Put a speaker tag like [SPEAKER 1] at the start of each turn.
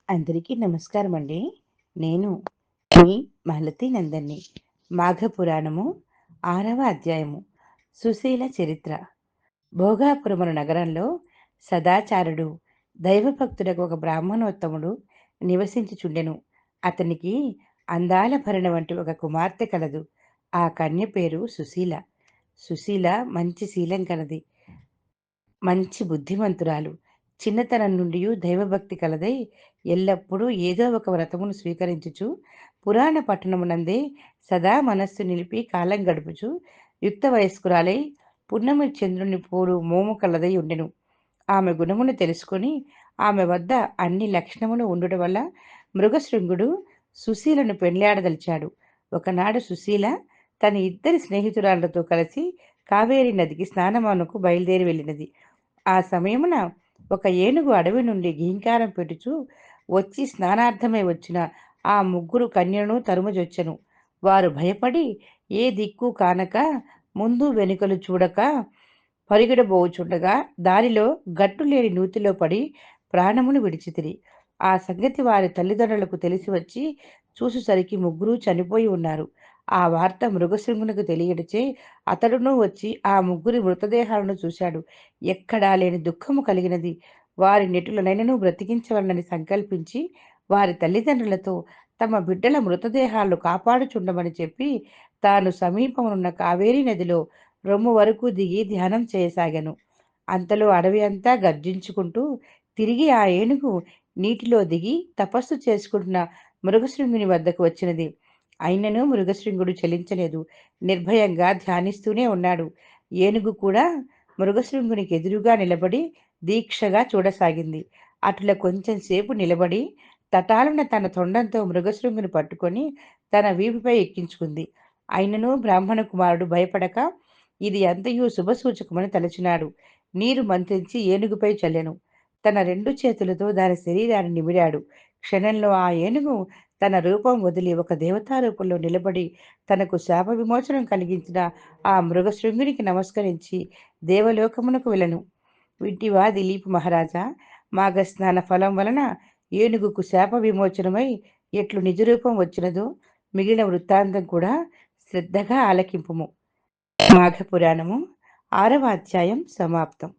[SPEAKER 1] అందరికీ నమస్కారం అండి. నేను మీ మహలతి నందన్ని. మాఘ పురాణము 6వ అధ్యాయము సుశీల చరిత్ర. భోగాపురమును నగరంలో సదాచారుడు దైవభక్తుడకు ఒక బ్రాహ్మణోత్తముడు నివసించుచుండెను. అతనికి అందాల భరణ వంటి ఒక కుమార్తె కలదు. ఆ కన్య పేరు సుశీల. సుశీల మంచి శీలం కలది, మంచి బుద్ధిమంతురాలు. చిన్నతనం నుండి దైవభక్తి కలదై ఎల్లప్పుడూ ఏదో ఒక వ్రతమును స్వీకరించుచు పురాణ పట్టణమునందే సదా మనస్సు నిలిపి కాలం గడుపుచు యుక్త వయస్కురాలై పున్నమి చంద్రుని పోడు మోము కలదై ఉండెను. ఆమె గుణమును తెలుసుకొని ఆమె వద్ద అన్ని లక్షణములు ఉండుట వల్ల మృగశృంగుడు సుశీలను పెండ్లాడదలిచాడు. ఒకనాడు సుశీల తన ఇద్దరి స్నేహితురాళ్లతో కలిసి కావేరీ నదికి స్నానమునకు బయలుదేరి వెళ్ళినది. ఆ సమయమున ఒక ఏనుగు అడవి నుండి ఘీంకారం పెట్టుచూ వచ్చి స్నానార్థమై వచ్చిన ఆ ముగ్గురు కన్యలను తరుముజొచ్చెను. వారు భయపడి ఏ దిక్కు కానక ముందు వెనుకలు చూడక పరిగెడబోచుండగా దారిలో గట్టులేని నూతిలో పడి ప్రాణములు విడిచితిరి. ఆ సంగతి వారి తల్లిదండ్రులకు తెలిసి వచ్చి చూసేసరికి ముగ్గురు చనిపోయి ఉన్నారు. ఆ వార్త మృగశృంగునికి తెలియడచే అతడును వచ్చి ఆ ముగ్గురి మృతదేహాలను చూశాడు. ఎక్కడా లేని దుఃఖము కలిగినది. వారి నెటులనైనను బ్రతికించవలనని సంకల్పించి వారి తల్లిదండ్రులతో తమ బిడ్డల మృతదేహాలను కాపాడుచుండమని చెప్పి తాను సమీపమునున్న కావేరీ నదిలో రొమ్ము వరకు దిగి ధ్యానం చేయసాగాను. అంతలో అడవి అంతా గర్జించుకుంటూ తిరిగి ఆ ఏనుగు నీటిలో దిగి తపస్సు చేసుకుంటున్న మృగశృంగుని వద్దకు వచ్చినది. అయినను మృగశృంగుడు చలించలేదు. నిర్భయంగా ధ్యానిస్తూనే ఉన్నాడు. ఏనుగు కూడా మృగశృంగునికి ఎదురుగా నిలబడి దీక్షగా చూడసాగింది. అటుల కొంచెం సేపు నిలబడి తటాలున తన తొండంతో మృగశృంగుని పట్టుకొని తన వీపుపై ఎక్కించుకుంది. అయినను బ్రాహ్మణ కుమారుడు భయపడక ఇది అంతయు శుభసూచకమని తలచినాడు. నీరు మంత్రించి ఏనుగుపై చల్లెను. తన రెండు చేతులతో దాని శరీరాన్ని నిమిరాడు. క్షణంలో ఆ ఏనుగు తన రూపం వదిలి ఒక దేవతా రూపంలో నిలబడి తనకు శాప విమోచనం కలిగించిన ఆ మృగశృంగునికి నమస్కరించి దేవలోకమునకు వెళ్ళను. వింటివా దిలీప్ మహారాజా, మాఘస్నాన ఫలం వలన ఏనుగుకు శాప విమోచనమై ఎట్లు నిజరూపం వచ్చినదో మిగిలిన వృత్తాంతం కూడా శ్రద్ధగా ఆలకింపుము. మాఘ పురాణము 6వ అధ్యాయం సమాప్తం.